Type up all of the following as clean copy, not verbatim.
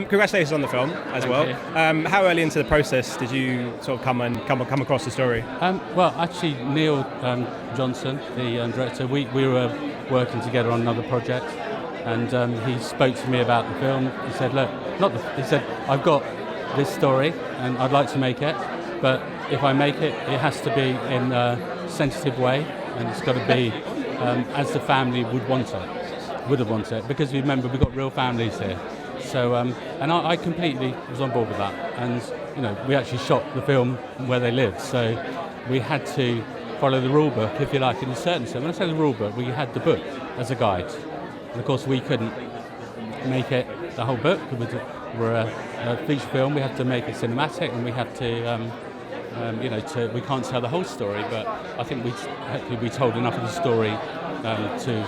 Congratulations on the film as Thank well. you. How early into the process did you sort of come across the story? Well, actually, Niall Johnson, the director, we were working together on another project, and he spoke to me about the film. He said, "Look, he said I've got this story, and I'd like to make it, but if I make it, it has to be in a sensitive way, and it's got to be as the family would have wanted it, because remember we've got real families here." So, and I completely was on board with that, and we actually shot the film where they lived, so we had to follow the rule book, if you like, in a certain sense. When I say the rule book, we had the book as a guide, and of course we couldn't make it the whole book. We're a feature film. We have to make it cinematic, and we have to, we can't tell the whole story, but I think we told enough of the story to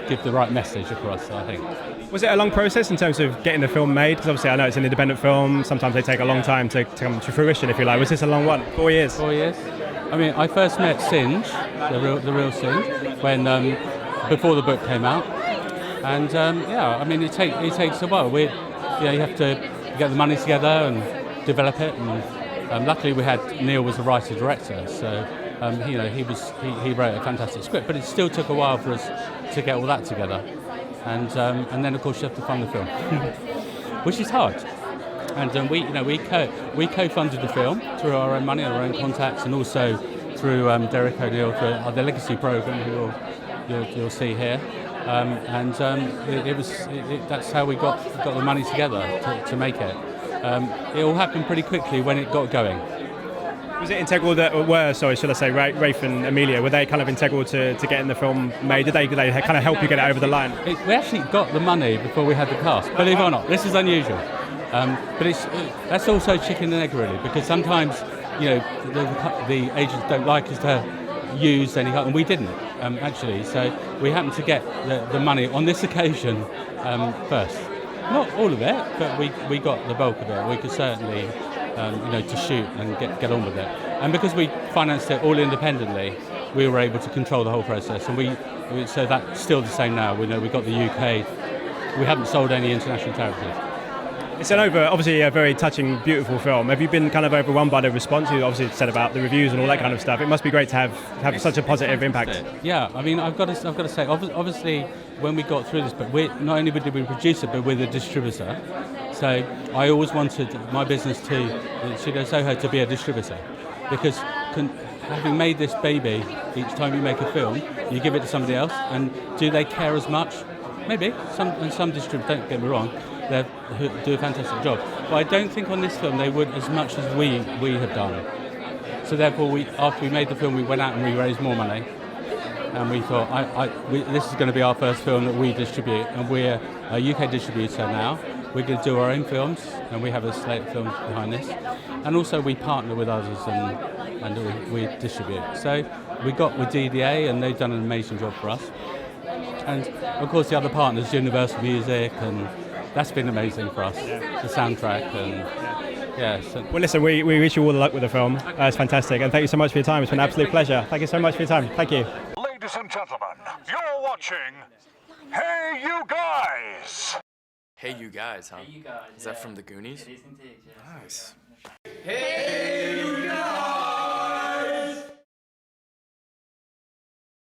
give the right message across, I think. Was it a long process in terms of getting the film made? Because obviously I know it's an independent film. Sometimes they take a long time to come to fruition, if you like. Was this a long one? 4 years? 4 years. I mean, I first met Singe, the real Singe, when before the book came out, and I mean, it takes a while. You have to get the money together and develop it, and luckily we had Neil was the writer director, so he wrote a fantastic script, but it still took a while for us to get all that together. And then of course you have to fund the film, which is hard. And we co-funded the film through our own money, our own contacts, and also through Derek O'Neill for the Legacy Programme, who you'll see here. That's how we got the money together to make it. It all happened pretty quickly when it got going. Was it integral Rafe and Emilia, were they kind of integral to getting the film made? Did they kind of help you get it over the line? We actually got the money before we had the cast, believe it or not. This is unusual. But that's also chicken and egg, really, because sometimes, the agents don't like us to use any, and we didn't, actually. So we happened to get the money on this occasion first. Not all of it, but we got the bulk of it. We could certainly to shoot and get on with it. And because we financed it all independently, we were able to control the whole process. And so that's still the same now. We got the UK. We haven't sold any international territories. It's obviously a very touching, beautiful film. Have you been kind of overwhelmed by the response? You obviously said about the reviews and all that kind of stuff. It must be great to have such a positive impact. Yeah, I mean, I've got to say, obviously, when we got through this, but not only did we produce it, but we're the distributor. So I always wanted my business Studio Soho to be a distributor, because having made this baby, each time you make a film, you give it to somebody else, and do they care as much? Maybe. Some distributors, don't get me wrong, they do a fantastic job. But I don't think on this film they would as much as we have done. So therefore, after we made the film, we went out and we raised more money, and we thought, this is going to be our first film that we distribute, and we're a UK distributor now. We're going to do our own films, and we have a slate of films behind this. And also we partner with others and we distribute. So we got with DDA, and they've done an amazing job for us. And of course the other partners, Universal Music, and that's been amazing for us, the soundtrack. Well, listen, we wish you all the luck with the film. It's fantastic, and thank you so much for your time. It's been an absolute pleasure. Thank you so much for your time. Thank you. Ladies and gentlemen, you're watching Hey You Guys! Hey You Guys, huh? Hey You Guys. Is that from the Goonies? It is indeed, yeah. Nice. Hey You Guys!